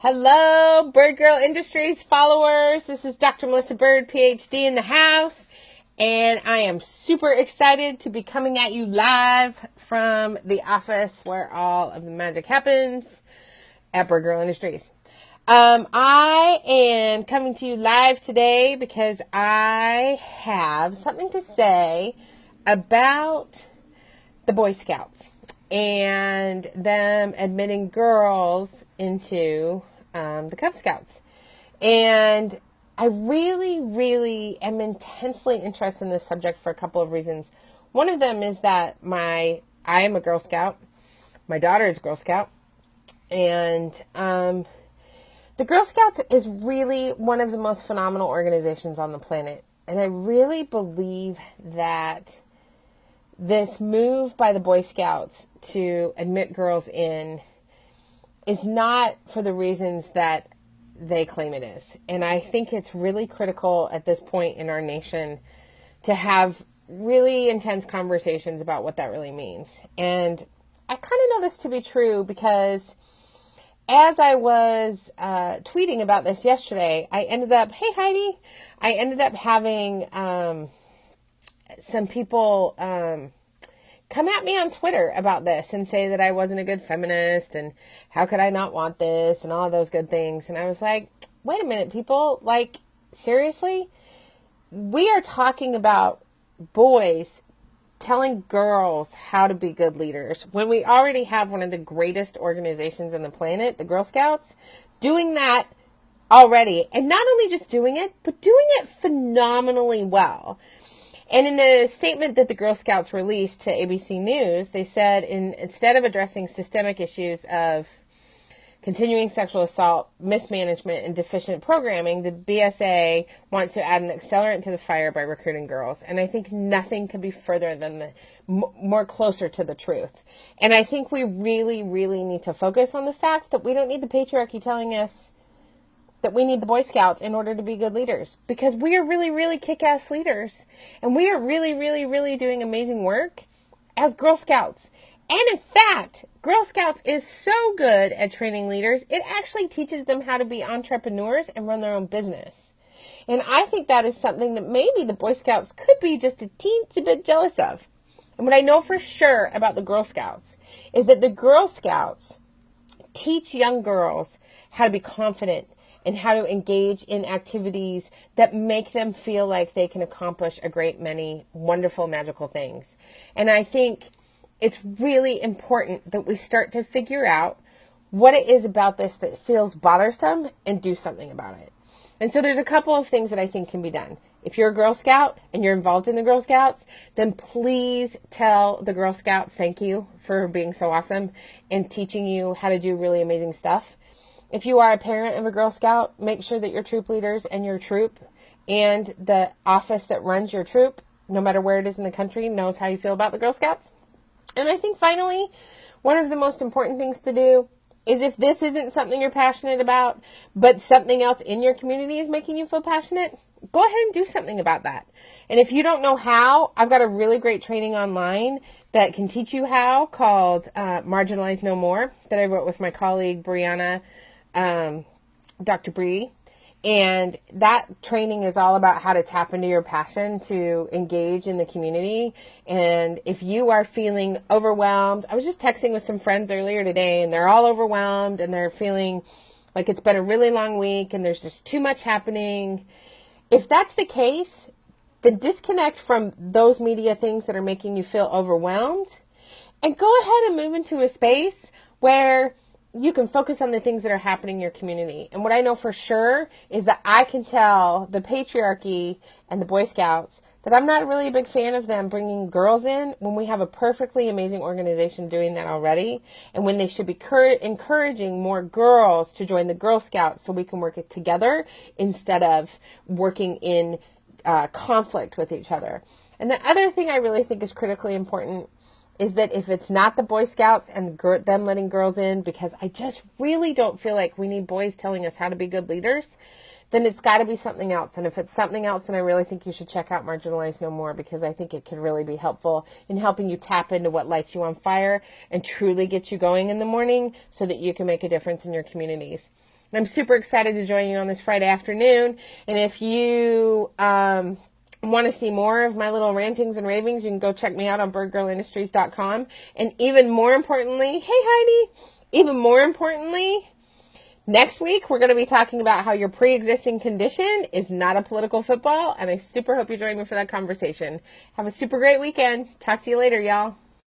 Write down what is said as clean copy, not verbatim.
Hello, Bird Girl Industries followers. This is Dr. Melissa Bird, PhD in the house, and I am super excited to be coming at you live from the office where all of the magic happens at Bird Girl Industries. I am coming to you live today because I have something to say about the Boy Scouts and them admitting girls into the Cub Scouts. And I really am intensely interested in this subject for a couple of reasons. One of them is that I am a Girl Scout. My daughter is a Girl Scout. And the Girl Scouts is really one of the most phenomenal organizations on the planet. And I really believe that this move by the Boy Scouts to admit girls in is not for the reasons that they claim it is. And I think it's really critical at this point in our nation to have really intense conversations about what that really means. And I kind of know this to be true because as I was tweeting about this yesterday, I ended up having some people come at me on Twitter about this and say that I wasn't a good feminist and how could I not want this and all of those good things. And I was like, wait a minute, people, like, seriously? We are talking about boys telling girls how to be good leaders when we already have one of the greatest organizations on the planet, the Girl Scouts, doing that already. And not only just doing it, but doing it phenomenally well. And in the statement that the Girl Scouts released to ABC News, they said instead of addressing systemic issues of continuing sexual assault, mismanagement, and deficient programming, the BSA wants to add an accelerant to the fire by recruiting girls. And I think nothing could be further than more closer to the truth. And I think we really need to focus on the fact that we don't need the patriarchy telling us that we need the Boy Scouts in order to be good leaders, because we are really kick-ass leaders, and we are really doing amazing work as Girl Scouts. And in fact, Girl Scouts is so good at training leaders, it actually teaches them how to be entrepreneurs and run their own business. And I think that is something that maybe the Boy Scouts could be just a teensy bit jealous of. And what I know for sure about the Girl Scouts is that the Girl Scouts teach young girls how to be confident and how to engage in activities that make them feel like they can accomplish a great many wonderful, magical things. And I think it's really important that we start to figure out what it is about this that feels bothersome and do something about it. And so there's a couple of things that I think can be done. If you're a Girl Scout and you're involved in the Girl Scouts, then please tell the Girl Scouts thank you for being so awesome and teaching you how to do really amazing stuff. If you are a parent of a Girl Scout, make sure that your troop leaders and your troop and the office that runs your troop, no matter where it is in the country, knows how you feel about the Girl Scouts. And I think finally, one of the most important things to do is if this isn't something you're passionate about, but something else in your community is making you feel passionate, go ahead and do something about that. And if you don't know how, I've got a really great training online that can teach you how called Marginalize No More that I wrote with my colleague, Brianna, Dr. Bree. And that training is all about how to tap into your passion to engage in the community. And if you are feeling overwhelmed, I was just texting with some friends earlier today and they're all overwhelmed and they're feeling like it's been a really long week and there's just too much happening. If that's the case, then disconnect from those media things that are making you feel overwhelmed and go ahead and move into a space where you can focus on the things that are happening in your community. And what I know for sure is that I can tell the patriarchy and the Boy Scouts that I'm not really a big fan of them bringing girls in when we have a perfectly amazing organization doing that already, and when they should be encouraging more girls to join the Girl Scouts so we can work it together instead of working in conflict with each other. And the other thing I really think is critically important is that if it's not the Boy Scouts and them letting girls in, because I just really don't feel like we need boys telling us how to be good leaders, then it's got to be something else. And if it's something else, then I really think you should check out Marginalize No More, because I think it can really be helpful in helping you tap into what lights you on fire and truly get you going in the morning so that you can make a difference in your communities. I'm super excited to join you on this Friday afternoon. And if you want to see more of my little rantings and ravings, you can go check me out on birdgirlindustries.com. And even more importantly, hey Heidi, even more importantly, next week we're going to be talking about how your pre-existing condition is not a political football. And I super hope you join me for that conversation. Have a super great weekend. Talk to you later, y'all.